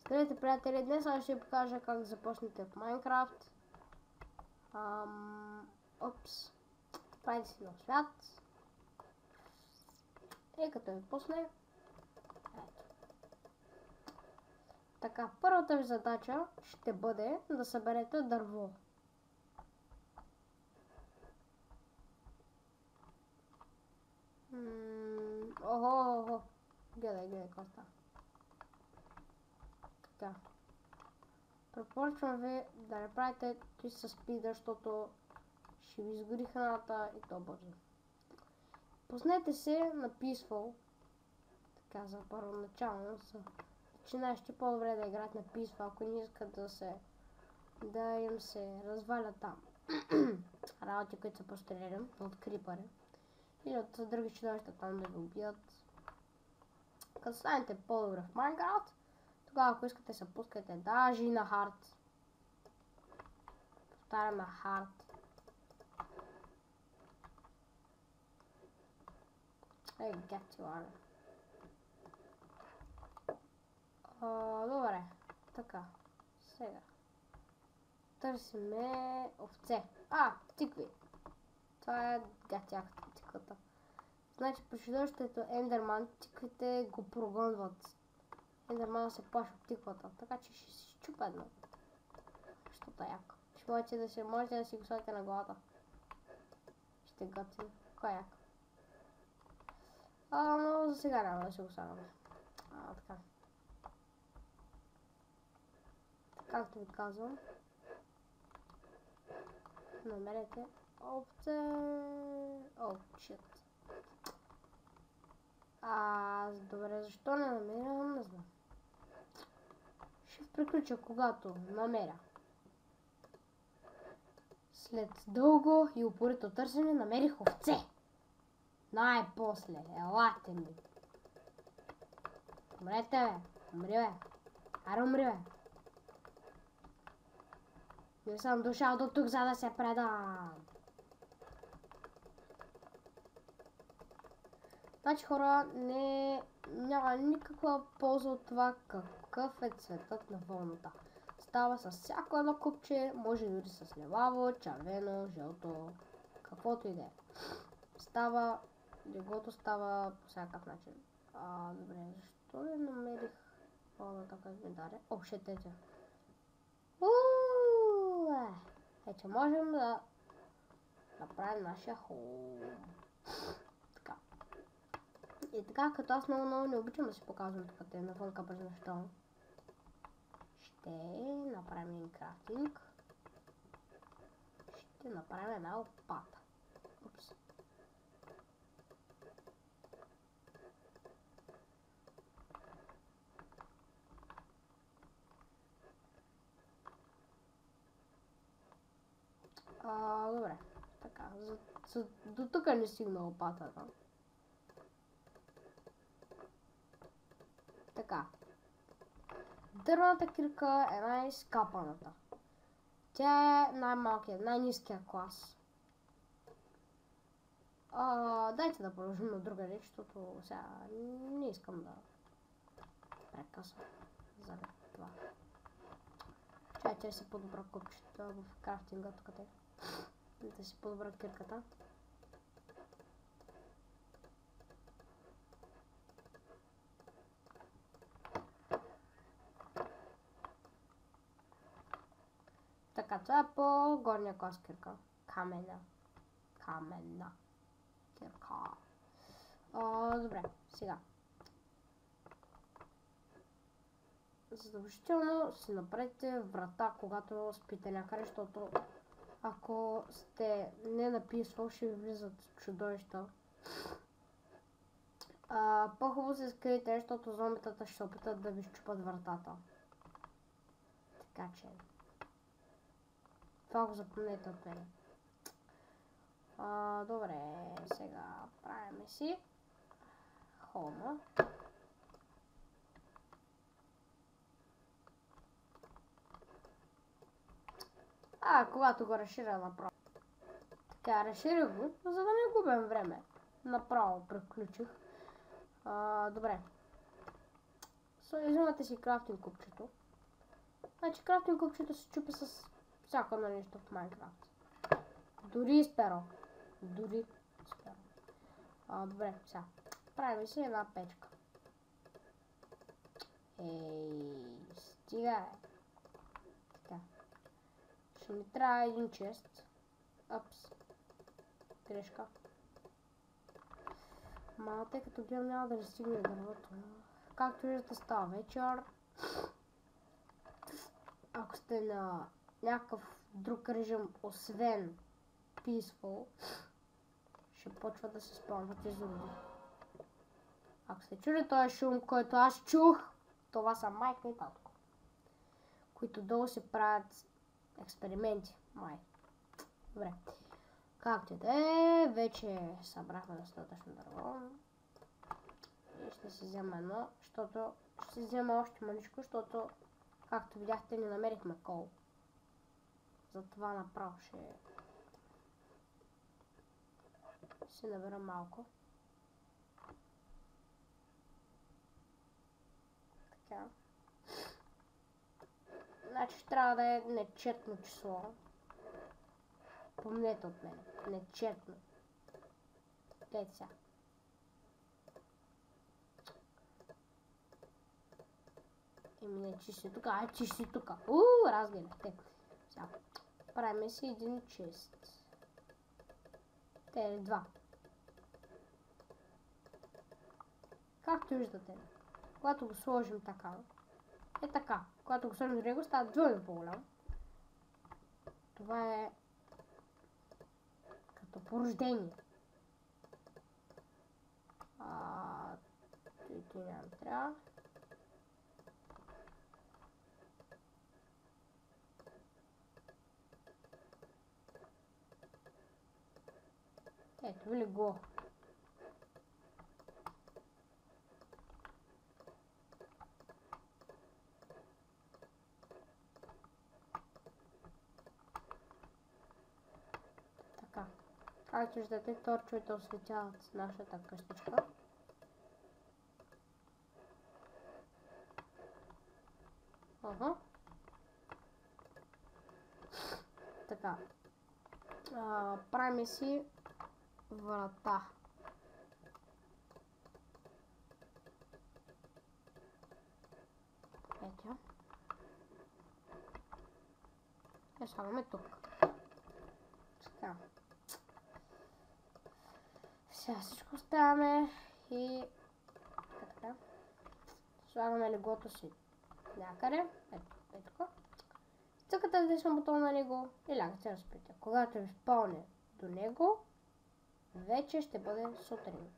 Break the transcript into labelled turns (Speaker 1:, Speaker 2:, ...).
Speaker 1: Здравейте, приятели! Днес аз ще ви покажа как започнете в Майнкрафт. Опс. Правите си нов свят. И като ви пусне. Ето. Така, първата ви задача ще бъде да съберете дърво. Охо. Гледай, какво става. Така. Препоръчвам ви да не правите твист с спида, защото ще ви изгори храната и то бързо. Пуснете се на Peaceful. Така, за първоначално са начинащи по-добре да играят на Peaceful, ако не искат да им се развалят там работи, които са постреляли от крипъри или от други чудовища там да ви убият. Като станете по-добре в Minecraft, тогава ако искате се пускайте даже и на Hard. Повтарям, на Hard. Ей, get you on. Добре, така, сега търсиме овце. Тикви. Това е гатяката, тиквата. Значи при чудовището Ендерман тиквите го прогонват. Ендерман се плаши от тиквата, така че ще си щупа едно. Защото е яко. Ще можете да си го сложите на главата. Ще готвим. Кой е яко? Но за сега няма да си го слагаме. Така. Както ви казвам, намерете овце. Shit. Добре, защо не намерям? Не знам. Ще приключа, когато намеря. След дълго и упорито търсене намерих овце. Най-после, елате ми. Умрете, бе. Умри, бе. Аре, умри, бе. Не съм дошъл до тук, за да се предам. Значи, хора, няма никаква полза от това какъв е цветът на вълната. Става с всяко едно купче, може дори с лилаво, червено, жълто, каквото и да е. Легото става по всякакъв начин. Добре, защо не намерих вълната, как ми даде? Шетете. Ето, можем да направим нашия хоум. Така. И така, като аз много не обичам да си показвам тук те навънка през нощта, ще направим крафтинг. Ще направим една лопата. Упс. Добре. Така, до тук не стигна лопатата. Така. Дървената кирка е най-скапаната. Тя е най-малкият, най-ниския клас. Дайте да продължим на друга реч, защото сега не искам да прекъсвам заради това. Чай си подобра купчета в крафтинга тук те. Да си подобра кирката. Така, това е по горния клас кирка. Каменна кирка. Добре, сега. Задължително си направите врата, когато спите някъде, защото ако сте не на Peaceful, ще ви влизат чудовища. По-хубаво се скрийте, защото зомбитата ще се опитат да ви щупат вратата. Така че това го запомнете от мене. Добре, сега правим си хома. Когато го разширя направо. Така, разширих го, за да не губим време. Направо приключих. Добре. Вземате си крафтинг купчето. Значи крафтинг купчето се чупи с всяко едно нещо в Майнкрафт. Дори с перо. Дори с перо. Добре, сега. Правим си една печка. Стига е. Така. Ще ми трябва един чест. Апс. Грешка. Тъй като гледам няма да ви стигне дървото. Както виждате, става вечер. Ако сте на някакъв друг режим, освен Peaceful, ще почва да се спомнят и зомби. Ако сте чули този шум, който аз чух, това са майка и татко, които долу си правят експерименти. Добре. Както и да е, вече събрахме достатъчно дърво. И ще си взема едно, защото ще си взема още маличко, защото, както видяхте, не намерихме кол. Затова направо ще си набера малко. Така. Значи трябва да е нечетно число. Помнете от мен. Нечетно. Гледайте сега. Не чисти тук, чисти тук. Разгледахте. Сега. Правим си един чест. Те два. Както виждате, когато го сложим така, е така. Когато го сложим до него, става двойно по-голям. Това е като порождение. Ти няма трябва. Ето ли го? Така. Както виждате, торчовете осветяват нашата къщичка. Така. Правим си врата. Ето. Я слагаме тук. Така. Сега всичко оставяме и така. Слагаме леглото си някъде. Ето така. Цъкате да десен бутон на него и лягате да спите. Когато ви спълне до него, вече ще бъде сутрин.